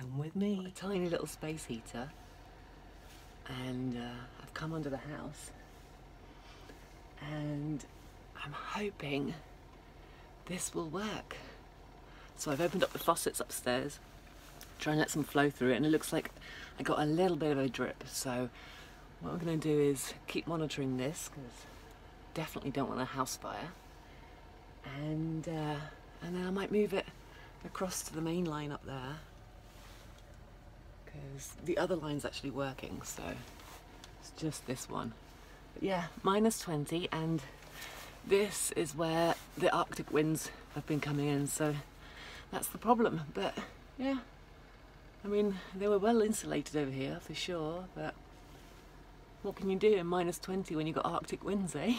Come with me. A tiny little space heater, and I've come under the house, and I'm hoping this will work. So I've opened up the faucets upstairs, try and let some flow through it, and it looks like I got a little bit of a drip. So what I'm going to do is keep monitoring this, because definitely don't want a house fire, and then I might move it across to the main line up there, because the other line's actually working, so it's just this one. But yeah, -20, and this is where the Arctic winds have been coming in, so that's the problem. But yeah, I mean, they were well insulated over here for sure, but what can you do in -20 when you've got Arctic winds, eh?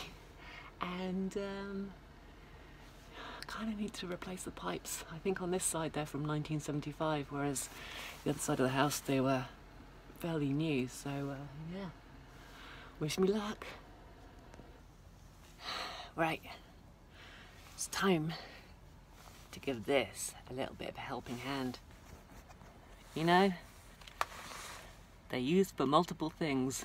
And I kind of need to replace the pipes. I think on this side they're from 1975, whereas the other side of the house they were fairly new, so yeah, wish me luck. Right, it's time to give this a little bit of a helping hand. You know, they're used for multiple things.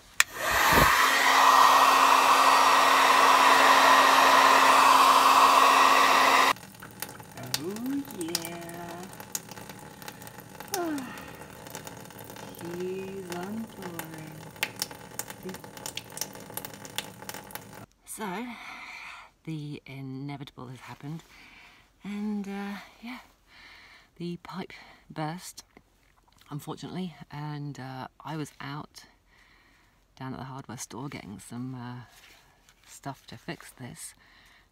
Oh yeah. Oh, he's unpouring. So, the inevitable has happened, and yeah, the pipe burst, unfortunately, and I was out down at the hardware store getting some stuff to fix this,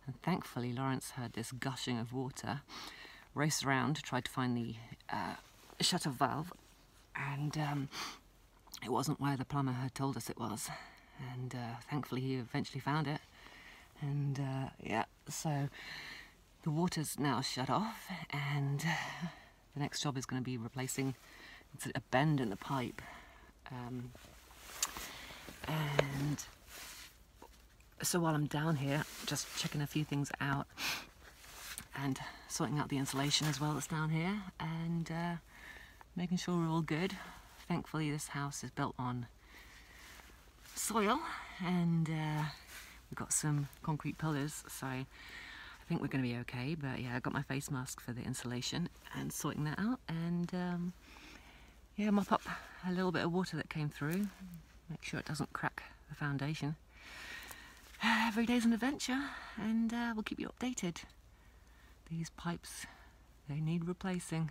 and thankfully Lawrence heard this gushing of water, raced around to try to find the shut-off valve, and it wasn't where the plumber had told us it was, and thankfully he eventually found it. And yeah, so the water's now shut off, and the next job is going to be replacing a bend in the pipe. And so while I'm down here, just checking a few things out and sorting out the insulation as well that's down here, and making sure we're all good. Thankfully this house is built on soil, and we've got some concrete pillars, so I think we're going to be okay. But yeah, I got my face mask for the insulation and sorting that out, and yeah, mop up a little bit of water that came through, make sure it doesn't crack the foundation. Every day's an adventure, and we'll keep you updated. These pipes, they need replacing.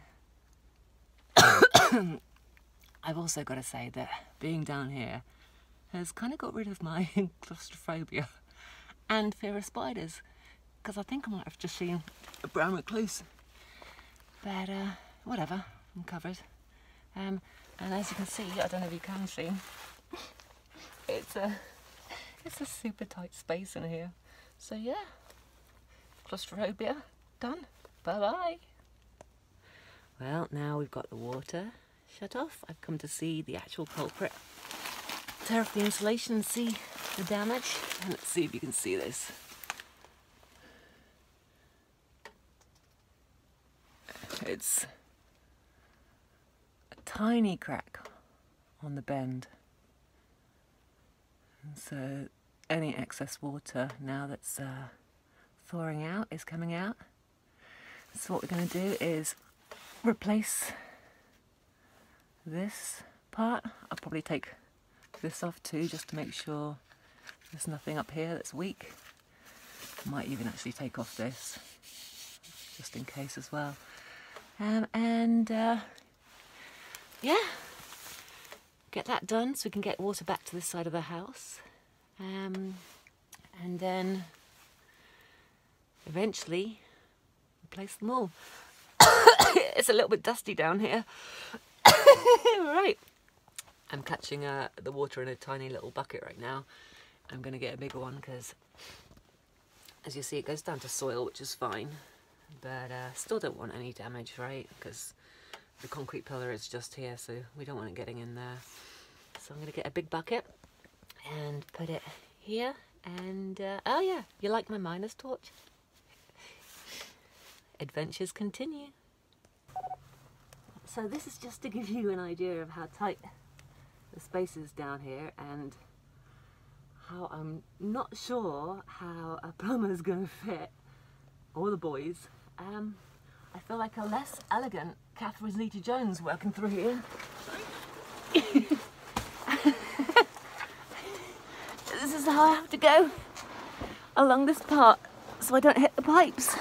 I've also got to say that being down here has kind of got rid of my claustrophobia and fear of spiders, because I think I might have just seen a brown recluse. But whatever, I'm covered. And as you can see, I don't know if you can see, it's a super tight space in here. So yeah, claustrophobia done. Bye bye. Well, now we've got the water shut off, I've come to see the actual culprit. Tear off the insulation and see the damage. And let's see if you can see this. It's a tiny crack on the bend. And so any excess water now that's thawing out is coming out. So what we're going to do is replace this part. I'll probably take this off too, just to make sure there's nothing up here that's weak. Might even actually take off this, just in case as well. Yeah, get that done so we can get water back to this side of the house, and then eventually replace them all. It's a little bit dusty down here. Right, I'm catching the water in a tiny little bucket right now. I'm going to get a bigger one because, as you see, it goes down to soil, which is fine, but still don't want any damage, right? Because the concrete pillar is just here, so we don't want it getting in there. So I'm going to get a big bucket and put it here. And oh yeah, you like my miner's torch? Adventures continue. So this is just to give you an idea of how tight the space is down here, and how I'm not sure how a plumber's going to fit, or the boys. I feel like a less elegant Catherine Zeta-Jones working through here. This is how I have to go along this part so I don't hit the pipes.